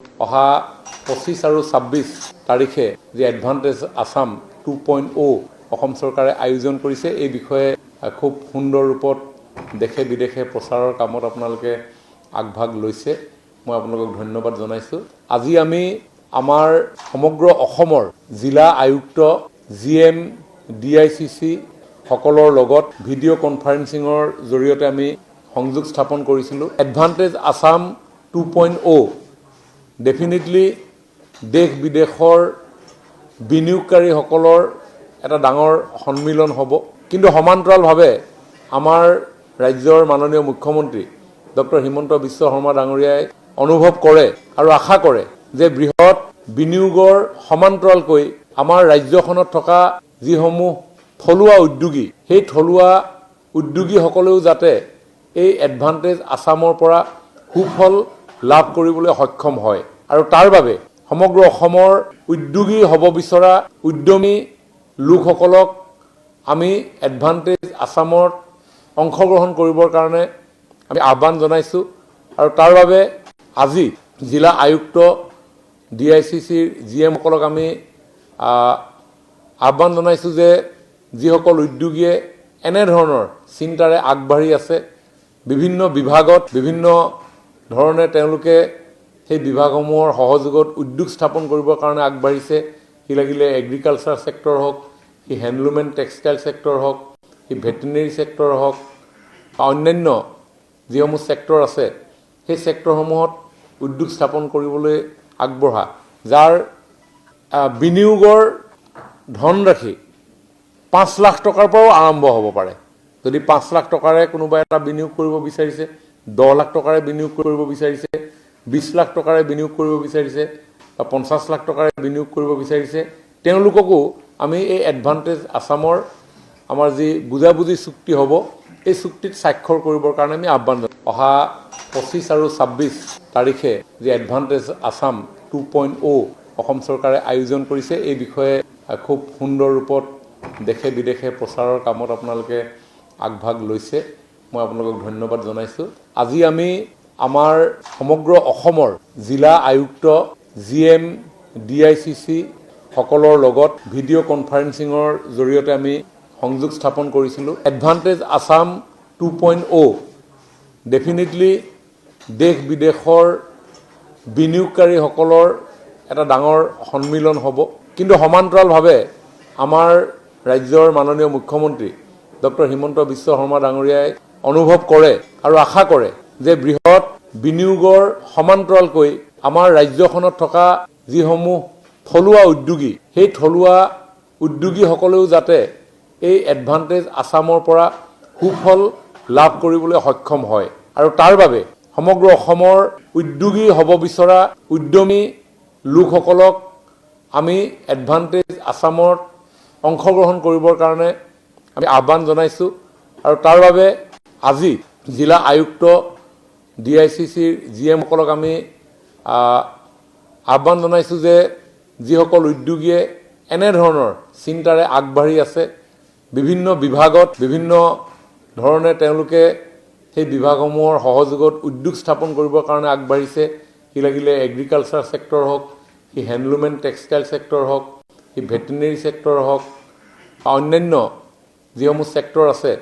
অহা 25 আৰু 26 তাৰিখে যে এডভান্টেজ আসাম 2.0 অসম চৰকাৰে আয়োজন কৰিছে এই বিষয়ে খুব সুন্দৰ ৰূপত দেশে বিদেশে প্ৰচাৰৰ কামত আপোনালোকে আগভাগ লৈছে মই আপোনালোকক ধন্যবাদ জনাইছো আজি আমি আমাৰ সমগ্ৰ অসমৰ জিলা আয়ুক্ত জিএম ডিআইসিসি সকলৰ লগত ভিডিঅ' কনফাৰেন্সিঙৰ জৰিয়তে আমি সংযোগ স্থাপন কৰিছিলো এডভান্টেজ আসাম 2.0 ডেফিনেটলি দেশ বিদেশৰ বিনিয়োগকাৰীসকলৰ এটা ডাঙৰ সন্মিলন হ'ব কিন্তু সমান্তৰালভাৱে আমাৰ ৰাজ্যৰ মাননীয় মুখ্যমন্ত্ৰী ডক্টৰ হিমন্ত বিশ্ব শৰ্মা ডাঙৰীয়াই অনুভৱ কৰে আৰু আশা কৰে যে বৃহৎ বিনিয়োগৰ সমান্তৰালকৈ আমাৰ ৰাজ্যখনত থকা যিসমূহ থলুৱা উদ্যোগী সেই থলুৱা উদ্যোগীসকলেও যাতে এই এডভান্টেজ আসামৰ পৰা সুফল লাভ কৰিবলৈ সক্ষম হয় আৰু তাৰ বাবে সমগ্ৰ অসমৰ উদ্যোগী হ'ব বিচৰা উদ্যমী লোকসকলক আমি এডভান্টেজ আসামত অংশগ্ৰহণ কৰিবৰ কাৰণে আমি আহ্বান জনাইছো আৰু তাৰ বাবে আজি জিলা আয়ুক্ত ডিআইসিসিৰ জিএম সকলক আমি আহ্বান জনাইছো যে যিসকল উদ্যোগীয়ে এনে ধৰণৰ চিন্তাৰে আগবাঢ়ি আছে বিভিন্ন বিভাগত বিভিন্ন ধৰণে তেওঁলোকে সেই বিভাগসমূহৰ সহযোগত উদ্যোগ স্থাপন কৰিবৰ কাৰণে আগবাঢ়িছে কি লাগিলে এগ্ৰিকালচাৰ সেক্টৰ হওক কি হ্যান্ডলুম এণ্ড টেক্সটাইল সেক্টৰ হওক কি ভেটেৰিনেৰী সেক্টৰ হওক অন্যান্য যিসমূহ সেক্টৰ আছে সেই সেক্টৰসমূহত উদ্যোগ স্থাপন কৰিবলৈ আগবঢ়া যাৰ বিনিয়োগৰ ধনৰাশি 5 লাখ টকাৰ পৰাও আৰম্ভ হ'ব পাৰে যদি 5 লাখ টকাৰে কোনোবা এটা বিনিয়োগ কৰিব বিচাৰিছে 10 লাখ টকাৰে বিনিয়োগ কৰিব বিচাৰিছে 20 লাখ টকাৰে বিনিয়োগ কৰিব বিচাৰিছে বা 50 লাখ টকাৰে বিনিয়োগ কৰিব বিচাৰিছে তেওঁলোককো আমি এই এডভান্টেজ আসামৰ আমাৰ যি বুজাবুজি চুক্তি হ'ব এই চুক্তিত স্বাক্ষৰ কৰিবৰ কাৰণে আমি আহ্বান জনাইছো অহা 25 আৰু 26 তাৰিখে যে এডভান্টেজ আসাম 2.0 অসম চৰকাৰে আয়োজন কৰিছে এই বিষয়ে খুব সুন্দৰ ৰূপত দেশে বিদেশে প্ৰচাৰৰ কামত আপোনালোকে আগভাগ লৈছে মই আপোনালোকক ধন্যবাদ জনাইছো আজি আমি আমাৰ সমগ্ৰ অসমৰ জিলা আয়ুক্ত জিএম ডিআইসিসি সকলৰ লগত ভিডিঅ' কনফাৰেন্সিঙৰ জৰিয়তে আমি সংযোগ স্থাপন কৰিছিলো এডভান্টেজ আসাম 2.0 ডেফিনেটলি দেশ বিদেশৰ বিনিয়োগকাৰীসকলৰ এটা ডাঙৰ সন্মিলন হ'ব কিন্তু সমান্তৰালভাৱে আমাৰ ৰাজ্যৰ মাননীয় মুখ্যমন্ত্ৰী ডক্টৰ হিমন্ত বিশ্ব শৰ্মা ডাঙৰীয়াই অনুভৱ কৰে আৰু আশা কৰে যে বৃহৎ বিনিয়োগৰ সমান্তৰালকৈ আমাৰ ৰাজ্যখনত থকা যিসমূহ থলুৱা উদ্যোগী সেই থলুৱা উদ্যোগীসকলেও যাতে এই এডভান্টেজ আসামৰ পৰা সুফল লাভ কৰিবলৈ সক্ষম হয় আৰু তাৰ বাবে সমগ্ৰ অসমৰ উদ্যোগী হ'ব বিচৰা উদ্যমী লোকসকলক আমি এডভান্টেজ আসামত অংশগ্ৰহণ কৰিবৰ কাৰণে আমি আহ্বান জনাইছো আৰু তাৰ বাবে আজি জিলা আয়ুক্ত ডিআইসিসিৰ জিএম সকলক আমি আহ্বান জনাইছো যে যিসকল উদ্যোগীয়ে এনে ধৰণৰ চিন্তাৰে আগবাঢ়ি আছে বিভিন্ন বিভাগত বিভিন্ন ধৰণে তেওঁলোকে সেই বিভাগসমূহৰ সহযোগত উদ্যোগ স্থাপন কৰিবৰ কাৰণে আগবাঢ়িছে কি লাগিলে এগ্ৰিকালচাৰ সেক্টৰ হওক কি হ্যান্ডলুম এণ্ড টেক্সটাইল সেক্টৰ হওক কি ভেটেৰিনেৰী সেক্টৰ হওক অন্যান্য যিসমূহ সেক্টৰ আছে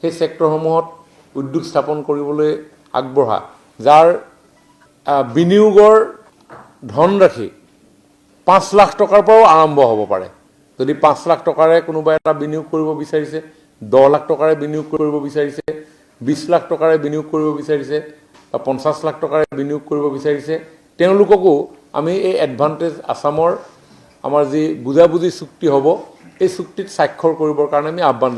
সেই সেক্টৰসমূহত উদ্যোগ স্থাপন কৰিবলৈ আগবঢ়া যাৰ বিনিয়োগৰ ধনৰাশি 5 লাখ টকাৰ পৰাও আৰম্ভ হ'ব পাৰে যদি 5 লাখ টকাৰে কোনোবা এটা বিনিয়োগ কৰিব বিচাৰিছে 10 লাখ টকাৰে বিনিয়োগ কৰিব বিচাৰিছে 20 লাখ টকাৰে বিনিয়োগ কৰিব বিচাৰিছে বা 50 লাখ টকাৰে বিনিয়োগ কৰিব বিচাৰিছে তেওঁলোককো আমি এই এডভান্টেজ আসামৰ আমাৰ যি বুজাবুজি চুক্তি হ'ব এই চুক্তিত স্বাক্ষৰ কৰিবৰ কাৰণে আমি আহ্বান